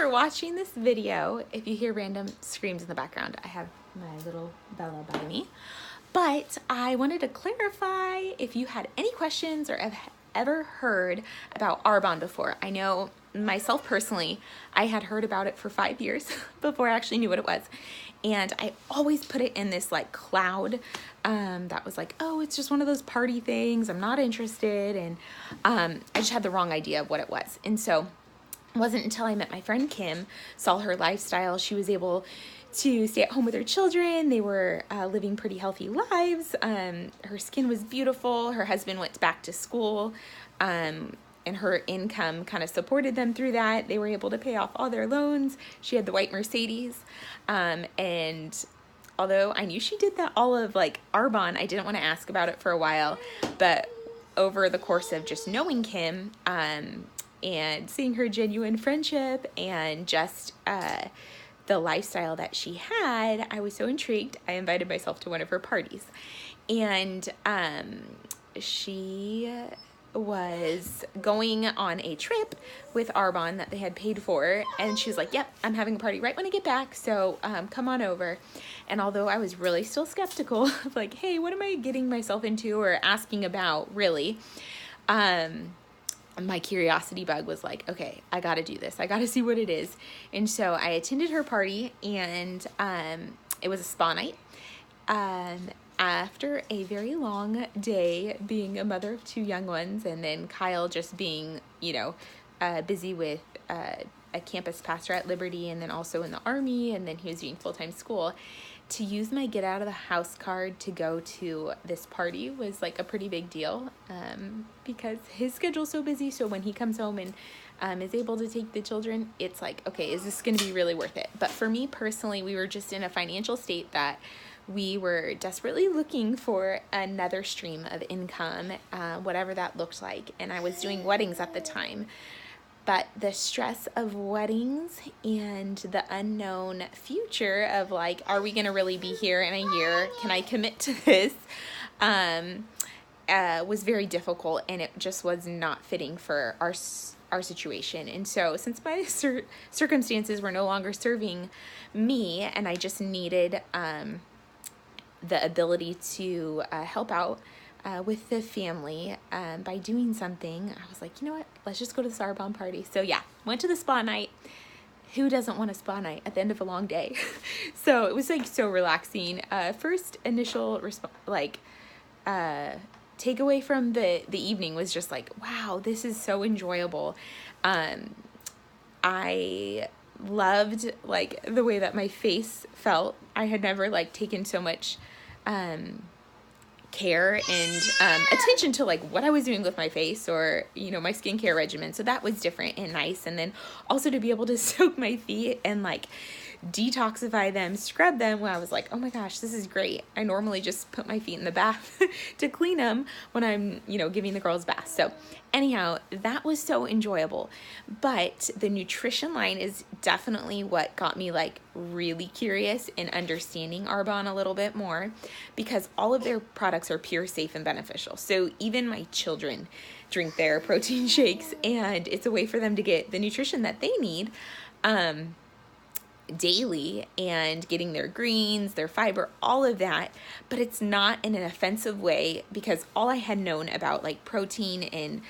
for watching this video. If you hear random screams in the background, I have my little Bella by me. But I wanted to clarify if you had any questions or have ever heard about Arbonne before. I know myself personally, I had heard about it for 5 years before I actually knew what it was. And I always put it in this like cloud that was like, oh, it's just one of those party things. I'm not interested. And I just had the wrong idea of what it was. And so it wasn't until I met my friend Kim, saw her lifestyle. She was able to stay at home with her children. They were living pretty healthy lives. Her skin was beautiful. Her husband went back to school, and her income kind of supported them through that. They were able to pay off all their loans. She had the white Mercedes. And although I knew she did that all of like Arbonne, I didn't want to ask about it for a while. But over the course of just knowing Kim, and seeing her genuine friendship and just the lifestyle that she had, I was so intrigued. I invited myself to one of her parties. And she was going on a trip with Arbonne that they had paid for. And she was like, yep, I'm having a party right when I get back. So come on over. And although I was really still skeptical of like, hey, what am I getting myself into or asking about really? My curiosity bug was like, okay, I got to do this. I got to see what it is. And so I attended her party, and it was a spa night. After a very long day being a mother of 2 young ones, and then Kyle just being, busy with a campus pastor at Liberty and then also in the Army, and then he was doing full-time school, to use my get out of the house card to go to this party was like a pretty big deal, because his schedule's so busy. So when he comes home and is able to take the children, it's like, okay, is this going to be really worth it? But for me personally, we were just in a financial state that we were desperately looking for another stream of income, whatever that looked like. And I was doing weddings at the time. But the stress of weddings and the unknown future of like, are we going to really be here in a year? Can I commit to this? Was very difficult, and it just was not fitting for our situation. And so since my circumstances were no longer serving me, and I just needed the ability to help out with the family by doing something, I was like, you know what, let's just go to this Arbonne party. So yeah, went to the spa night. Who doesn't want a spa night at the end of a long day? So it was like so relaxing. First initial takeaway from the evening was just like, wow, this is so enjoyable. I loved like the way that my face felt. I had never like taken so much care and attention to like what I was doing with my face or my skincare regimen. So that was different and nice. And then also to be able to soak my feet and like detoxify them, scrub them, I was like, oh my gosh, this is great. I normally just put my feet in the bath to clean them when I'm giving the girls baths. So anyhow, that was so enjoyable. But the nutrition line is definitely what got me like really curious in understanding Arbonne a little bit more, because all of their products are pure, safe, and beneficial. So even my children drink their protein shakes, and it's a way for them to get the nutrition that they need daily, and getting their greens, their fiber, all of that. But it's not in an offensive way, because all I had known about like protein and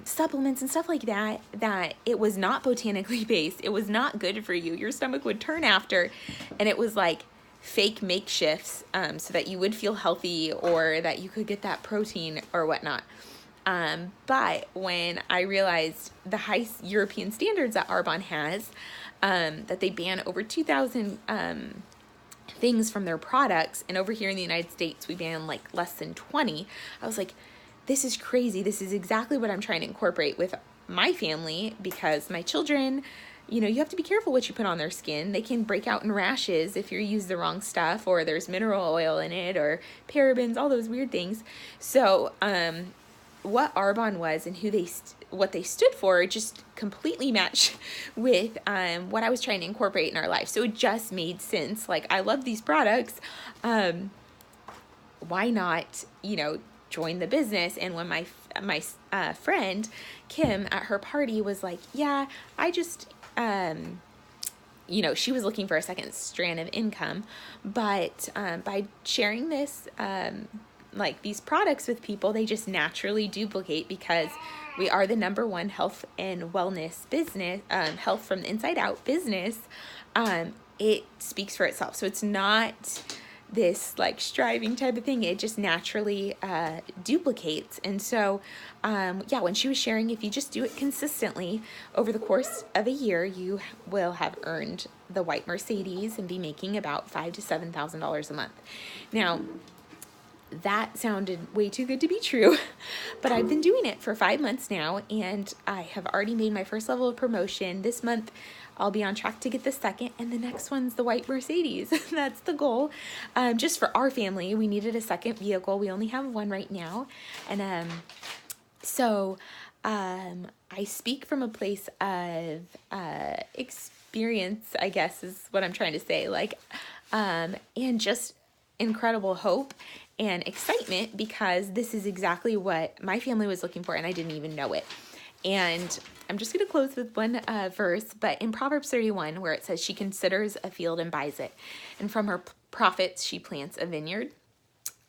supplements and stuff like that, that it was not botanically based. It was not good for you. Your stomach would turn after, and it was like fake makeshifts so that you would feel healthy or that you could get that protein or whatnot. But when I realized the high European standards that Arbonne has, that they ban over 2,000 things from their products, and over here in the United States we ban like less than 20, I was like, this is crazy. This is exactly what I'm trying to incorporate with my family, because my children, you have to be careful what you put on their skin. They can break out in rashes if you use the wrong stuff, or there's mineral oil in it, or parabens, all those weird things. So what Arbonne was and what they stood for just completely matched with what I was trying to incorporate in our life. So it just made sense. Like, I love these products. Why not, join the business? And when my friend Kim at her party was like, yeah, I just you know, she was looking for a second strand of income, but by sharing this, like these products with people, they just naturally duplicate because we are the #1 health and wellness business, health from the inside out business. It speaks for itself. So it's not this like striving type of thing. It just naturally duplicates. And so, yeah, when she was sharing, if you just do it consistently over the course of a year, you will have earned the white Mercedes and be making about $5,000 to $7,000 a month. Now, that sounded way too good to be true, but I've been doing it for 5 months now, and I have already made my first level of promotion. This month, I'll be on track to get the second, and the next one's the white Mercedes. That's the goal. Just for our family, we needed a second vehicle. We only have one right now, and so I speak from a place of experience, I guess is what I'm trying to say, like, and just incredible hope and excitement, because this is exactly what my family was looking for, and I didn't even know it. And I'm just going to close with one verse, but in Proverbs 31, where it says, she considers a field and buys it, and from her profits she plants a vineyard.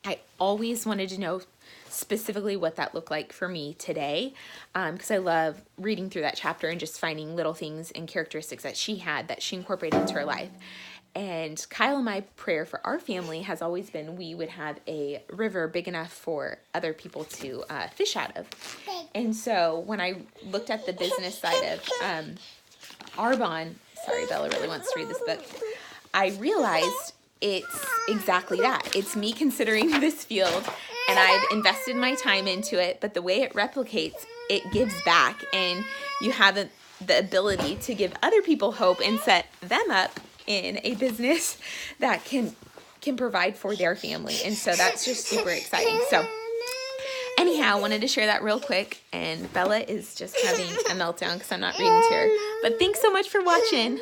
I always wanted to know specifically what that looked like for me today, because I love reading through that chapter and just finding little things and characteristics that she had that she incorporated into her life. And Kyle and my prayer for our family has always been we would have a river big enough for other people to fish out of. And so when I looked at the business side of Arbonne, sorry, Bella really wants to read this book, I realized it's exactly that. It's me considering this field, and I've invested my time into it, but the way it replicates, it gives back, and you have the ability to give other people hope and set them up in a business that can provide for their family. And so that's just super exciting. So anyhow, I wanted to share that real quick, and Bella is just having a meltdown because I'm not reading to her. But thanks so much for watching.